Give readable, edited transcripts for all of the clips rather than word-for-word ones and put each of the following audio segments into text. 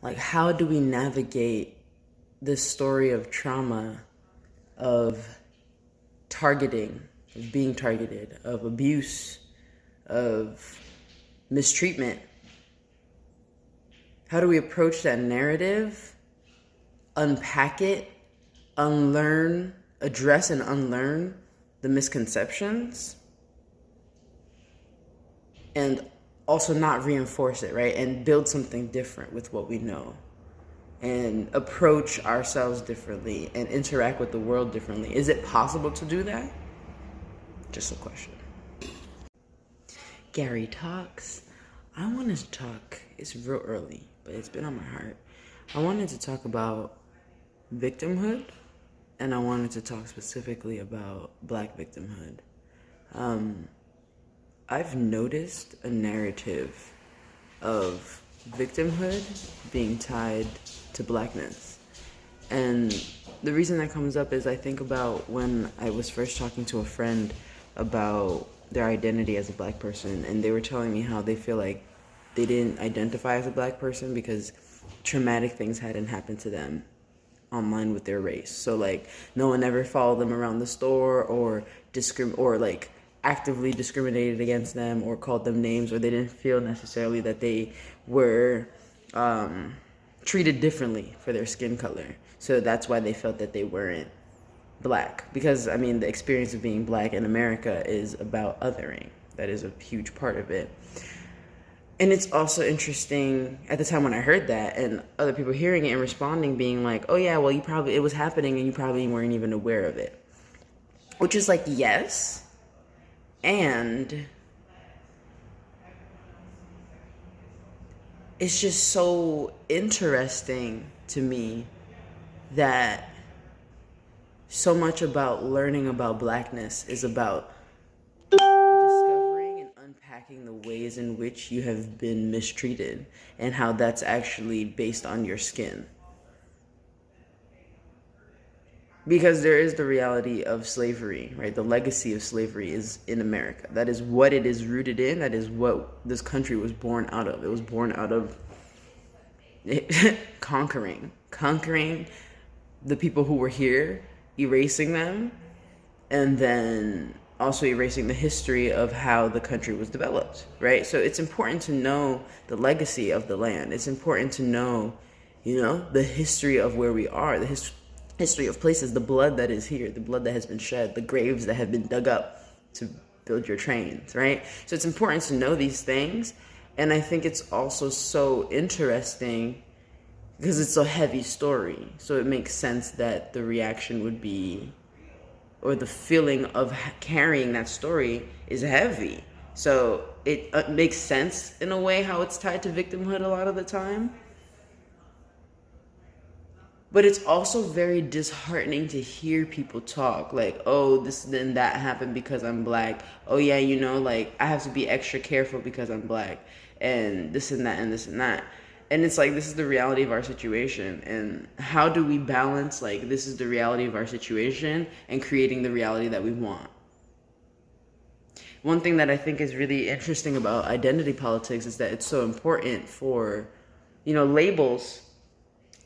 Like, how do we navigate this story of trauma, of targeting, of being targeted, of abuse, of mistreatment? How do we approach that narrative, unpack it, unlearn, address and unlearn the misconceptions, and also not reinforce it, right? And build something different with what we know, and approach ourselves differently and interact with the world differently. Is it possible to do that? Just a question. Gary Talks. I wanted to talk, it's real early, but it's been on my heart. I wanted to talk about victimhood, and I wanted to talk specifically about Black victimhood. I've noticed a narrative of victimhood being tied to Blackness. And the reason that comes up is I think about when I was first talking to a friend about their identity as a Black person, and they were telling me how they feel like they didn't identify as a Black person because traumatic things hadn't happened to them online with their race. So like no one ever followed them around the store or like actively discriminated against them or called them names, or they didn't feel necessarily that they were treated differently for their skin color. So that's why they felt that they weren't Black. Because I mean, the experience of being Black in America is about othering. That is a huge part of it. And it's also interesting at the time when I heard that, and other people hearing it and responding, being like, oh yeah, well, it was happening and you probably weren't even aware of it. Which is like, yes. And it's just so interesting to me that so much about learning about Blackness is about discovering and unpacking the ways in which you have been mistreated and how that's actually based on your skin. Because there is the reality of slavery, right? The legacy of slavery is in America. That is what it is rooted in. That is what this country was born out of. It was born out of conquering the people who were here, erasing them, and then also erasing the history of how the country was developed, right? So it's important to know the legacy of the land. It's important to know, the history of where we are, the history of places, the blood that is here, the blood that has been shed, the graves that have been dug up to build your trains, right? So it's important to know these things. And I think it's also so interesting because it's a heavy story. So it makes sense that the reaction would be, or the feeling of carrying that story is heavy. So it makes sense in a way how it's tied to victimhood a lot of the time. But it's also very disheartening to hear people talk like, oh, this and that happened because I'm Black. Oh yeah, like I have to be extra careful because I'm Black, and this and that and this and that. And it's like, this is the reality of our situation. And how do we balance, like, this is the reality of our situation and creating the reality that we want? One thing that I think is really interesting about identity politics is that it's so important for, labels.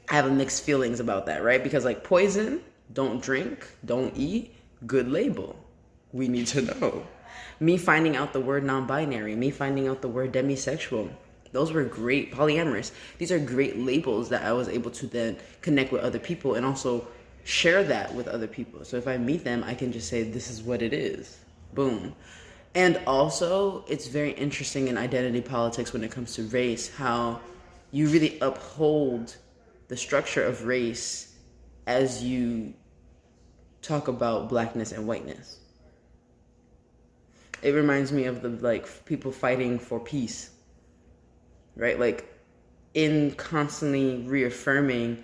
I have mixed feelings about that, right? Because like poison, don't drink, don't eat, good label. We need to know. Me finding out the word non-binary, me finding out the word demisexual, those were great. Polyamorous. These are great labels that I was able to then connect with other people and also share that with other people. So if I meet them, I can just say, this is what it is. Boom. And also, it's very interesting in identity politics when it comes to race, how you really uphold the structure of race as you talk about Blackness and whiteness. It reminds me of the people fighting for peace, right? Like in constantly reaffirming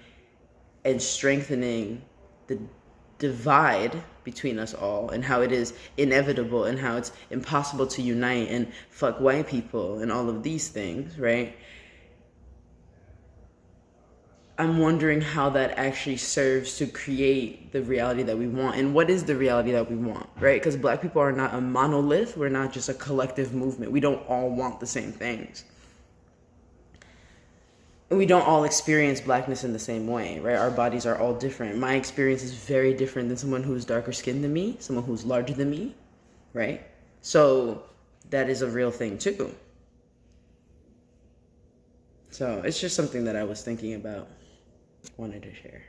and strengthening the divide between us all and how it is inevitable and how it's impossible to unite and fuck white people and all of these things, right? I'm wondering how that actually serves to create the reality that we want. And what is the reality that we want, right? Because Black people are not a monolith. We're not just a collective movement. We don't all want the same things. we don't all experience blackness in the same way, right? Our bodies are all different. My experience is very different than someone who's darker skinned than me, someone who's larger than me, right? So that is a real thing too. So it's just something that I was thinking about, wanted to share.